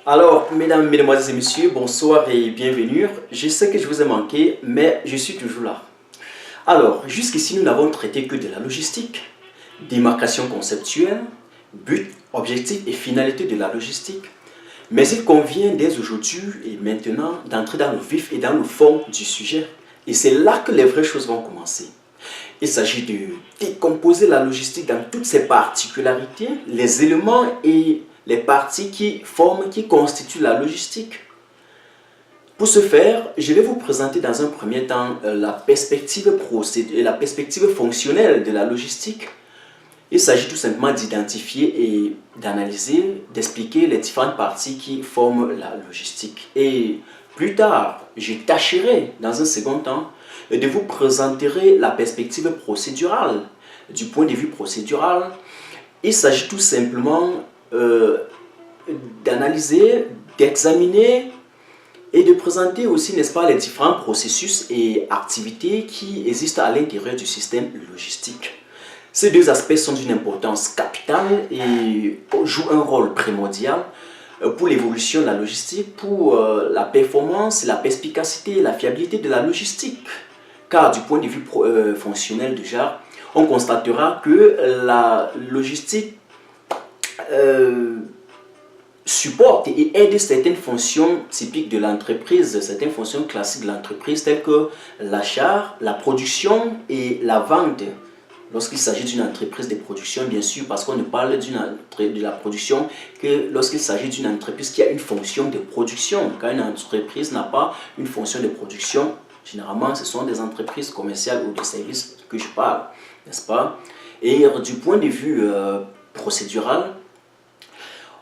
Alors, mesdames, mesdemoiselles et messieurs, bonsoir et bienvenue. Je sais que je vous ai manqué, mais je suis toujours là. Alors, jusqu'ici, nous n'avons traité que de la logistique, démarcation conceptuelle, but, objectif et finalité de la logistique. Mais il convient dès aujourd'hui et maintenant d'entrer dans le vif et dans le fond du sujet. Et c'est là que les vraies choses vont commencer. Il s'agit de décomposer la logistique dans toutes ses particularités, les éléments et les parties qui constituent la logistique. Pour ce faire, je vais vous présenter dans un premier temps la perspective fonctionnelle de la logistique. Il s'agit tout simplement d'identifier et d'analyser, d'expliquer les différentes parties qui forment la logistique. Et plus tard, je tâcherai dans un second temps de vous présenter la perspective procédurale. Du point de vue procédural, il s'agit tout simplement d'analyser, d'examiner et de présenter aussi, n'est-ce pas, les différents processus et activités qui existent à l'intérieur du système logistique. Ces deux aspects sont d'une importance capitale et jouent un rôle primordial pour l'évolution de la logistique, pour la performance, la perspicacité et la fiabilité de la logistique. Car du point de vue fonctionnel déjà, on constatera que la logistique supporte et aide certaines fonctions typiques de l'entreprise, certaines fonctions classiques de l'entreprise telles que l'achat, la production et la vente. Lorsqu'il s'agit d'une entreprise de production, bien sûr, parce qu'on ne parle de la production que lorsqu'il s'agit d'une entreprise qui a une fonction de production. Quand une entreprise n'a pas une fonction de production, généralement, ce sont des entreprises commerciales ou de services que je parle, n'est-ce pas? Et du point de vue procédural,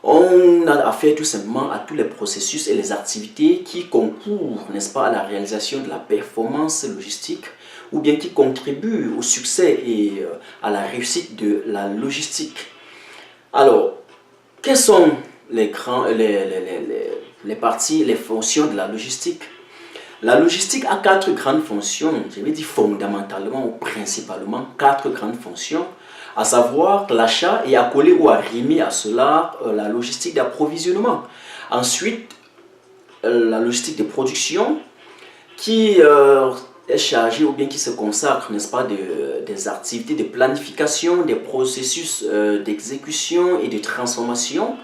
on a affaire tout simplement à tous les processus et les activités qui concourent, n'est-ce pas, à la réalisation de la performance logistique ou bien qui contribuent au succès et à la réussite de la logistique. Alors, quelles sont les parties, les fonctions de la logistique? La logistique a quatre grandes fonctions, je vais dire fondamentalement ou principalement quatre grandes fonctions, à savoir l'achat et accolé ou arrimé à cela la logistique d'approvisionnement. Ensuite, la logistique de production qui est chargée ou bien qui se consacre, n'est-ce pas, des activités de planification, des processus d'exécution et de transformation.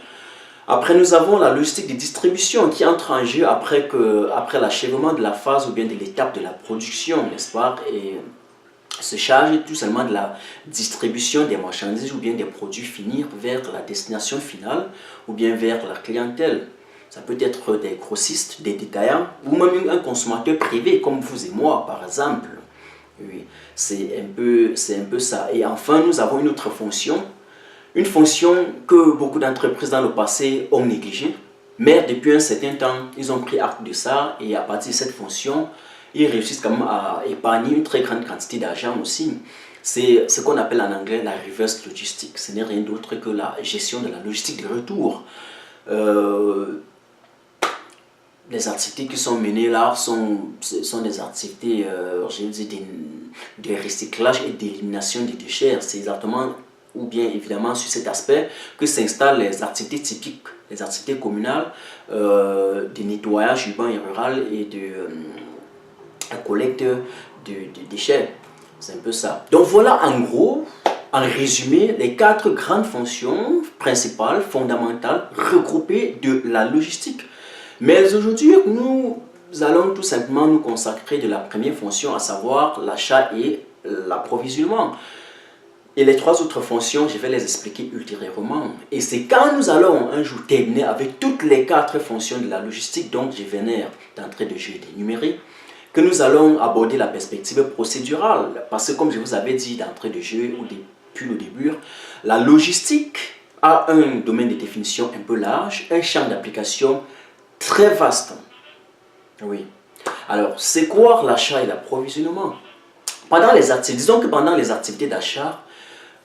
Après, nous avons la logistique de distribution qui entre en jeu après l'achèvement de la phase ou bien de l'étape de la production, n'est-ce pas, et se charge tout seulement de la distribution des marchandises ou bien des produits finis vers la destination finale ou bien vers la clientèle. Ça peut être des grossistes, des détaillants ou même un consommateur privé comme vous et moi par exemple. Oui, c'est un peu ça. Et enfin, nous avons une autre fonction. Une fonction que beaucoup d'entreprises dans le passé ont négligée. Mais depuis un certain temps, ils ont pris acte de ça et à partir de cette fonction, ils réussissent quand même à épargner une très grande quantité d'argent aussi. C'est ce qu'on appelle en anglais la reverse logistique. Ce n'est rien d'autre que la gestion de la logistique de retour. Les activités qui sont menées là sont des activités je veux dire, de recyclage et d'élimination des déchets. C'est exactement, ou bien évidemment sur cet aspect, que s'installent les activités typiques, les activités communales de nettoyage urbain et rural et de collecte de déchets. C'est un peu ça. Donc voilà en gros, en résumé, les quatre grandes fonctions principales, fondamentales, regroupées de la logistique. Mais aujourd'hui, nous allons tout simplement nous consacrer de la première fonction, à savoir l'achat et l'approvisionnement. Et les trois autres fonctions, je vais les expliquer ultérieurement. Et c'est quand nous allons un jour terminer avec toutes les quatre fonctions de la logistique, donc je venais d'entrée de jeu d'énumérer, que nous allons aborder la perspective procédurale. Parce que comme je vous avais dit d'entrée de jeu ou depuis le début, la logistique a un domaine de définition un peu large, un champ d'application très vaste. Oui. Alors, c'est quoi l'achat et l'approvisionnement? Disons que pendant les activités d'achat,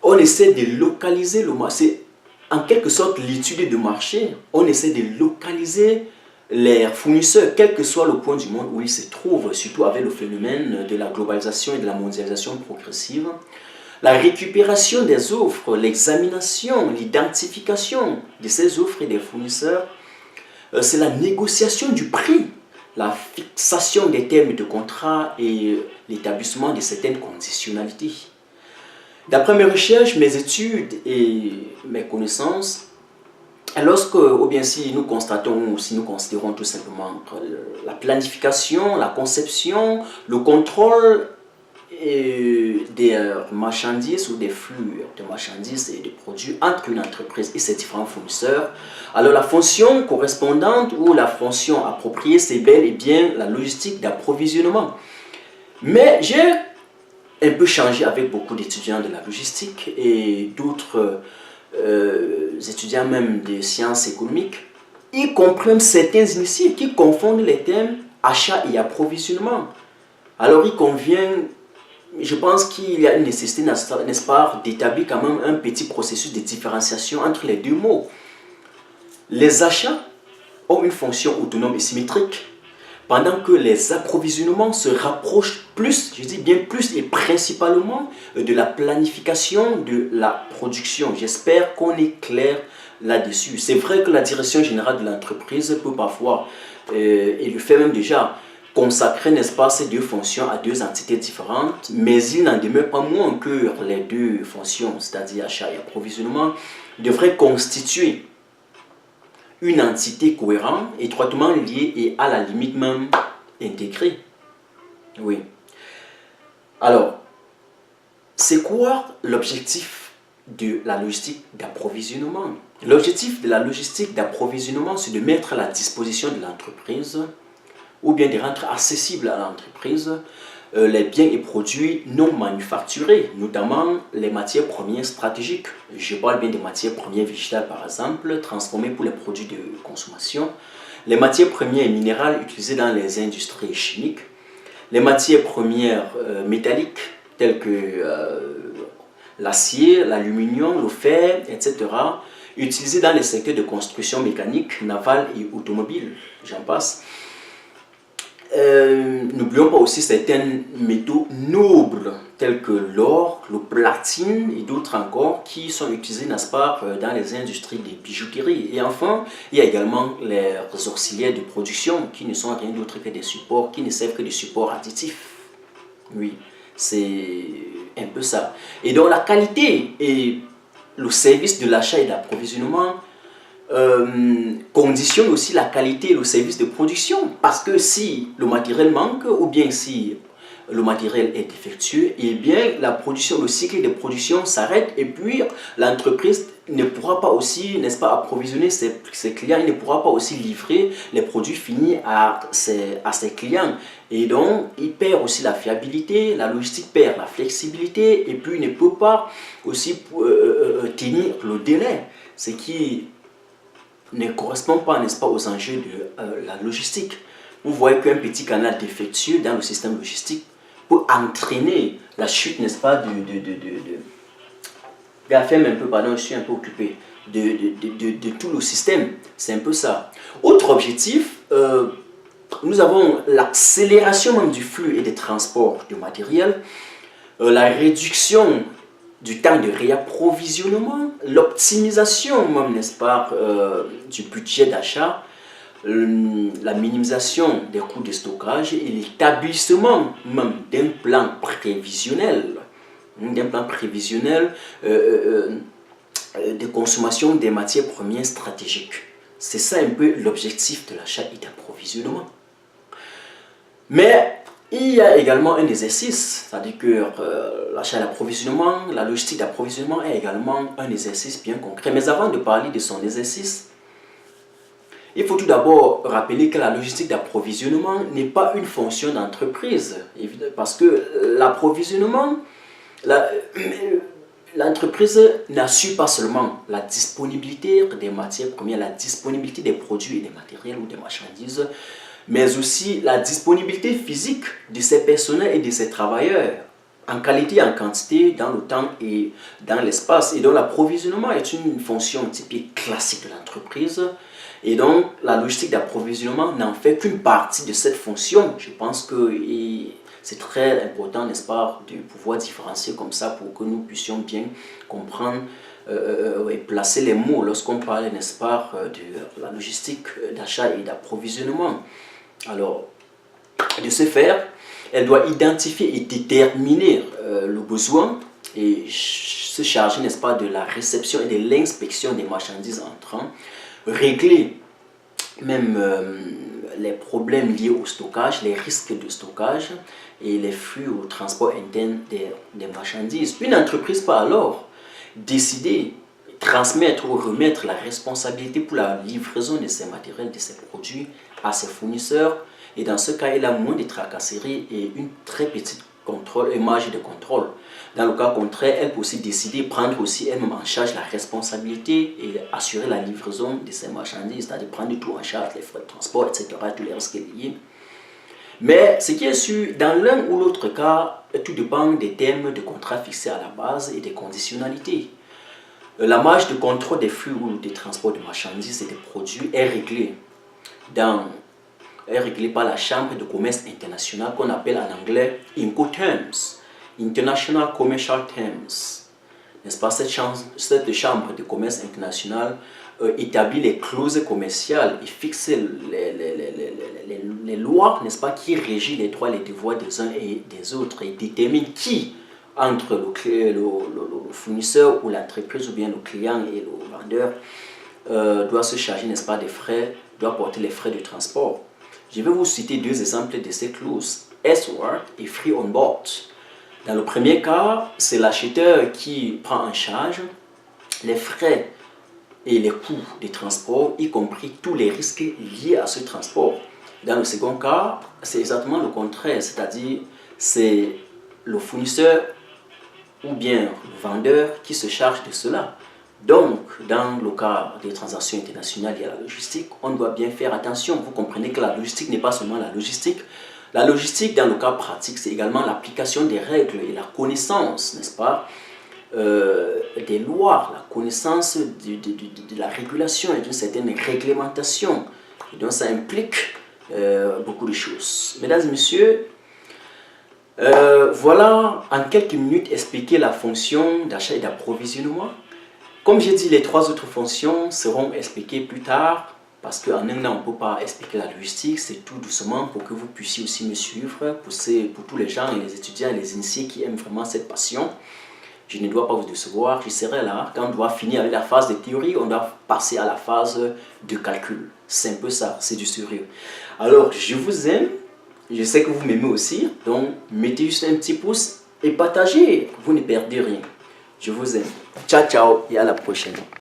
on essaie de localiser le marché. C'est en quelque sorte l'étude de marché. On essaie de localiser les fournisseurs, quel que soit le point du monde où ils se trouvent, surtout avec le phénomène de la globalisation et de la mondialisation progressive. La récupération des offres, l'examination, l'identification de ces offres et des fournisseurs. c'est la négociation du prix, la fixation des termes de contrat et l'établissement de certaines conditionnalités. D'après mes recherches, mes études et mes connaissances, lorsque, ou bien si nous constatons, ou si nous considérons tout simplement la planification, la conception, le contrôle des marchandises ou des flux de marchandises et de produits entre une entreprise et ses différents fournisseurs, alors la fonction correspondante ou la fonction appropriée, c'est bel et bien la logistique d'approvisionnement. Mais j'ai un peu changé avec beaucoup d'étudiants de la logistique et d'autres étudiants même des sciences économiques. Ils comprennent certains initiés qui confondent les termes achat et approvisionnement. Alors il convient, je pense qu'il y a une nécessité, n'est-ce pas, d'établir quand même un petit processus de différenciation entre les deux mots. Les achats ont une fonction autonome et symétrique, pendant que les approvisionnements se rapprochent plus, je dis bien plus et principalement de la planification de la production. J'espère qu'on est clair là-dessus. C'est vrai que la direction générale de l'entreprise peut parfois, et le fait même déjà, consacrer, n'est-ce pas, ces deux fonctions à deux entités différentes, mais il n'en demeure pas moins que les deux fonctions, c'est-à-dire achat et approvisionnement, devraient constituer une entité cohérente, étroitement liée et à la limite même intégrée. Oui. Alors, c'est quoi l'objectif de la logistique d'approvisionnement? L'objectif de la logistique d'approvisionnement, c'est de mettre à la disposition de l'entreprise ou bien de rendre accessible à l'entreprise les biens et produits non manufacturés, notamment les matières premières stratégiques. Je parle bien des matières premières végétales par exemple, transformées pour les produits de consommation, les matières premières minérales utilisées dans les industries chimiques, les matières premières métalliques telles que l'acier, l'aluminium, le fer, etc., utilisées dans les secteurs de construction mécanique, navale et automobile, j'en passe. N'oublions pas aussi certains métaux nobles tels que l'or, le platine et d'autres encore qui sont utilisés, n'est-ce pas, dans les industries des bijouteries. Et enfin, il y a également les auxiliaires de production qui ne sont rien d'autre que des supports, qui ne servent que des supports additifs. Oui, c'est un peu ça. Et donc la qualité et le service de l'achat et de l'approvisionnement conditionne aussi la qualité et le service de production, parce que si le matériel manque ou bien si le matériel est défectueux, et bien la production, le cycle de production s'arrête et puis l'entreprise ne pourra pas aussi, n'est-ce pas, approvisionner ses clients, il ne pourra pas aussi livrer les produits finis à ses clients, et donc il perd aussi la fiabilité, la logistique perd la flexibilité et puis il ne peut pas aussi tenir le délai, ce qui ne correspond pas, n'est-ce pas, aux enjeux de la logistique. Vous voyez qu'un petit canal défectueux dans le système logistique peut entraîner la chute, n'est-ce pas, ferme un peu, pardon, je suis un peu occupé, de tout le système. C'est un peu ça. Autre objectif, nous avons l'accélération même du flux et des transports du matériel, la réduction du temps de réapprovisionnement, l'optimisation même, n'est-ce pas, du budget d'achat, la minimisation des coûts de stockage et l'établissement même d'un plan prévisionnel, de consommation des matières premières stratégiques. C'est ça un peu l'objectif de l'achat et d'approvisionnement. Mais il y a également un exercice, c'est-à-dire que l'achat et l'approvisionnement, la logistique d'approvisionnement est également un exercice bien concret. Mais avant de parler de son exercice, il faut tout d'abord rappeler que la logistique d'approvisionnement n'est pas une fonction d'entreprise, parce que l'approvisionnement, l'entreprise n'assure pas seulement la disponibilité des matières premières, la disponibilité des produits et des matériels ou des marchandises, mais aussi la disponibilité physique de ses personnels et de ses travailleurs, en qualité et en quantité, dans le temps et dans l'espace. Et donc l'approvisionnement est une fonction typique classique de l'entreprise. Et donc la logistique d'approvisionnement n'en fait qu'une partie de cette fonction. Je pense que c'est très important, n'est-ce pas, de pouvoir différencier comme ça pour que nous puissions bien comprendre et placer les mots lorsqu'on parle, n'est-ce pas, de la logistique d'achat et d'approvisionnement. Alors, de ce faire, elle doit identifier et déterminer le besoin et se charger, n'est-ce pas, de la réception et de l'inspection des marchandises entrant, régler même les problèmes liés au stockage, les risques de stockage et les flux au transport interne des marchandises. Une entreprise peut alors décider, transmettre ou remettre la responsabilité pour la livraison de ses matériels, de ses produits à ses fournisseurs. Et dans ce cas, il a moins de tracasseries et une très petite marge de contrôle. Dans le cas contraire, elle peut aussi décider, prendre aussi elle-même en charge la responsabilité et assurer la livraison de ses marchandises, c'est-à-dire prendre tout en charge, les frais de transport, etc., tous les risques liés. Mais ce qui est sûr, dans l'un ou l'autre cas, tout dépend des termes de contrat fixés à la base et des conditionnalités. La marge de contrôle des flux ou des transports de marchandises et des produits est réglée par la Chambre de commerce internationale qu'on appelle en anglais Incoterms, International Commercial Terms. N'est-ce pas, cette Chambre de commerce internationale établit les clauses commerciales et fixe les lois, n'est-ce pas, qui régissent les droits et les devoirs des uns et des autres et détermine qui, entre le fournisseur ou l'entreprise ou bien le client et le vendeur, doit se charger, n'est-ce pas, des frais, doit porter les frais de transport. Je vais vous citer deux exemples de ces clauses, S-Word et Free on Board. Dans le premier cas, c'est l'acheteur qui prend en charge les frais et les coûts de transport, y compris tous les risques liés à ce transport. Dans le second cas, c'est exactement le contraire, c'est-à-dire c'est le fournisseur ou bien le vendeur qui se charge de cela. Donc, dans le cas des transactions internationales et à la logistique, on doit bien faire attention. Vous comprenez que la logistique n'est pas seulement la logistique. La logistique, dans le cas pratique, c'est également l'application des règles et la connaissance, n'est-ce pas, des lois, la connaissance de la régulation et d'une certaine réglementation. Et donc, ça implique beaucoup de choses. Mesdames et messieurs, voilà en quelques minutes expliquer la fonction d'achat et d'approvisionnement. Comme j'ai dit, les trois autres fonctions seront expliquées plus tard parce qu'en un an, on ne peut pas expliquer la logistique. C'est tout doucement pour que vous puissiez aussi me suivre. Pour tous les gens et les étudiants et les initiés qui aiment vraiment cette passion, je ne dois pas vous décevoir. Je serai là. Quand on doit finir avec la phase de théorie, on doit passer à la phase de calcul. C'est un peu ça, c'est du sérieux. Alors, je vous aime. Je sais que vous m'aimez aussi. Donc, mettez juste un petit pouce et partagez. Vous ne perdez rien. Je vous aime. Ciao, ciao et à la prochaine.